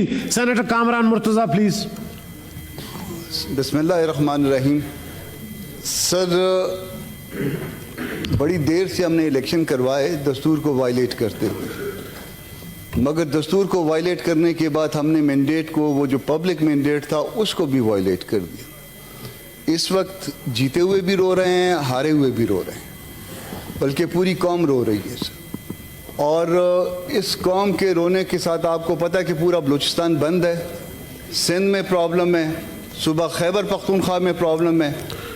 Senator Kamran Murtaza please. بسم اللہ الرحمن الرحیم. سر بڑی دیر سے ہم نے الیکشن کروائے دستور کو وائلیٹ کرتے ہوئے، مگر دستور کو وائلیٹ کرنے کے بعد ہم نے مینڈیٹ کو، وہ جو پبلک مینڈیٹ تھا اس کو بھی وائلیٹ کر دیا. اس وقت جیتے ہوئے بھی رو رہے ہیں، ہارے ہوئے بھی رو رہے ہیں، بلکہ پوری قوم رو رہی ہے سر. اور اس قوم کے رونے کے ساتھ آپ کو پتہ ہے کہ پورا بلوچستان بند ہے، سندھ میں پرابلم ہے، صوبہ خیبر پختونخوا میں پرابلم ہے.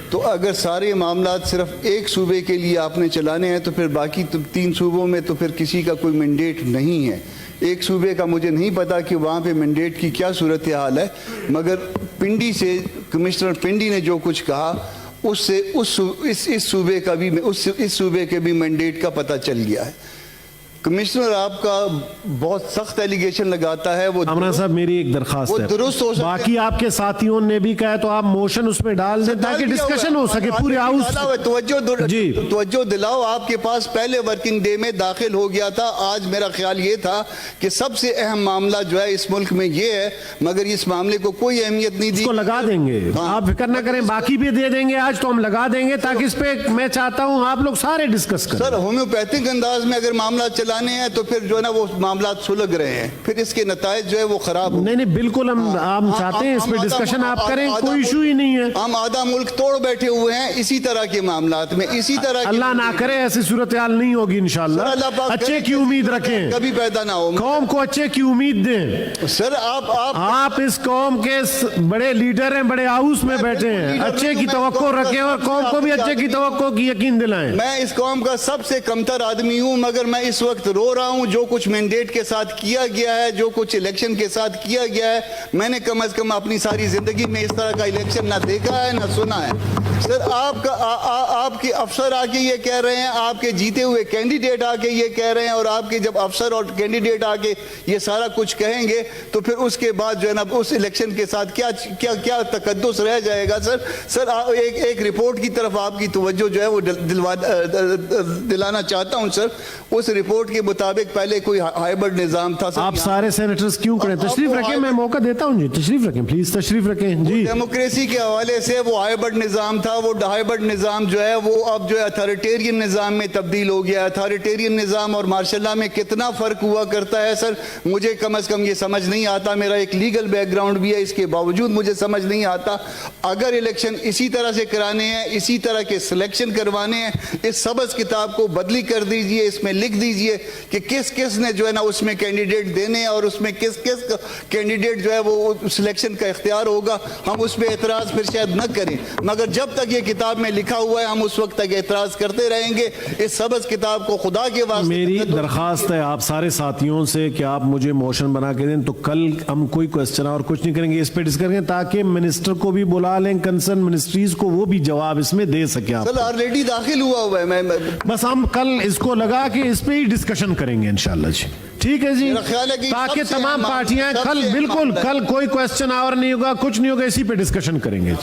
تو اگر سارے معاملات صرف ایک صوبے کے لیے آپ نے چلانے ہیں تو پھر باقی 3 صوبوں میں تو پھر کسی کا کوئی مینڈیٹ نہیں ہے. ایک صوبے کا مجھے نہیں پتا کہ وہاں پہ مینڈیٹ کی کیا صورتحال ہے، مگر پنڈی سے کمشنر پنڈی نے جو کچھ کہا اس سے اس صوبے کا بھی اس صوبے کے بھی مینڈیٹ کا پتہ چل گیا ہے. کمشنر آپ کا بہت سخت ایلیگیشن لگاتا ہے. وہ کامران صاحب میری ایک درخواست ہے، درست ہو سکتا ہے. باقی آپ کے ساتھیوں نے بھی کہا تو آپ موشن اس میں ڈال دیں تاکہ ڈسکشن ہو سکے پورے ہاؤس. توجہ دلاؤ، آپ کے پاس پہلے ورکنگ ڈے میں داخل ہو گیا تھا. آج میرا خیال یہ تھا کہ سب سے اہم معاملہ جو ہے اس ملک میں یہ ہے، مگر اس معاملے کو کوئی اہمیت نہیں دی. اس کو لگا دیں گے، آپ فکر نہ کریں، باقی بھی دے دیں گے آج تو ہم لگا دیں گے تاکہ اس پہ میں چاہتا ہوں آپ لوگ سارے ڈسکس کریں. سر ہومیوپیتھک انداز میں اگر معاملہ چلانے ہیں تو پھر جو ہے نا وہ معاملات سلگ رہے ہیں، پھر اس کے نتائج جو ہے وہ خراب. نہیں بالکل ہم چاہتے ہیں اس پہ ڈسکشن آپ کریں، کوئی ایشو ہی نہیں ہے. ہم آدھا ملک توڑ بیٹھے ہوئے ہیں اسی طرح کے معاملات میں، اسی طرح. اللہ نہ کرے ایسی صورتحال نہیں ہوگی انشاءاللہ. اچھے کی امید رکھیں، کبھی پیدا نہ ہو. قوم کو اچھے کی امید دیں. سر آپ اس قوم کے بڑے لیڈر ہیں، بڑے ہاؤس میں بیٹھے ہیں، اچھے کی توقع رکھیں اور قوم کو بھی اچھے کی توقع کی یقین دلائیں. میں اس قوم کا سب سے کمتر آدمی ہوں، مگر میں اس وقت رو رہا ہوں. جو کچھ مینڈیٹ کے ساتھ کیا گیا ہے، جو کچھ الیکشن کے ساتھ کیا گیا ہے، میں نے کم از کم اپنی ساری زندگی میں اس طرح کا الیکشن نہ دیکھا ہے نہ سنا ہے. سر آپ کے افسر آ کے یہ کہہ رہے ہیں، آپ کے جیتے ہوئے کینڈیڈیٹ آ کے یہ کہہ رہے ہیں، اور آپ کے جب افسر اور کینڈیڈیٹ آ کے یہ سارا کچھ کہیں گے تو پھر اس کے بعد جو ہے نا اس الیکشن کے ساتھ کیا تقدس رہ جائے گا. سر ایک رپورٹ کی طرف آپ کی توجہ جو ہے وہ دلانا چاہتا ہوں. سر اس رپورٹ کے مطابق پہلے کوئی ہائبرڈ نظام تھا. آپ سارے سینیٹرز کیوں کریں؟ تشریف رکھیں، میں موقع دیتا ہوں. جی تشریف رکھیں، پلیز تشریف رکھیں. جی ڈیموکریسی کے حوالے سے وہ ہائبرڈ نظام تھا. وہ ہائبرڈ نظام جو ہے وہ اب جو ہے اتھارٹیرین نظام میں تبدیل ہو گیا. اتھارٹیرین نظام اور مارشل لا میں کتنا فرق ہوا کرتا ہے سر، مجھے کم از کم یہ سمجھ نہیں آتا. میرا ایک لیگل بیک گراؤنڈ بھی ہے، اس کے باوجود مجھے سمجھ نہیں آتا. اگر الیکشن اسی طرح سے کرانے ہیں، اسی طرح کے سلیکشن کروانے ہیں، اس سبز کتاب کو بدلی کر دیجئے. اس میں لکھ دیجئے کہ کس نے جو ہے نا اس میں کینڈیڈیٹ دینے ہیں اور اس میں کس کینڈیڈیٹ جو ہے وہ سلیکشن کا اختیار ہوگا. ہم اس پہ اعتراض پھر شاید نہ کریں، مگر جب تک یہ کتاب میں لکھا ہوا ہے ہم اس وقت تک اعتراض کرتے رہیں گے. اس سبز کتاب کو خدا کے واسطے میری درخواست ہے آپ سارے ساتھیوں سے کہ آپ مجھے موشن بنا کے دیں، تو کل ہم کوئی کوسچن اور کچھ نہیں کریں گے، اس پہ ڈسکس کریں تاکہ منسٹر کو بھی بلا لیں، کنسرن منسٹریز کو، وہ بھی جواب اس میں دے سکیں. سر آلریڈی داخل ہوا ہے. بس ہم کل اس کو لگا کے اس پہ ہی ڈسکشن کریں گے انشاءاللہ. جی ٹھیک ہے جی، تاکہ تمام پارٹیاں کل بالکل کل کوئی کوسچن اور نہیں ہوگا، کچھ نہیں ہوگا، اسی پہ ڈسکشن کریں گے.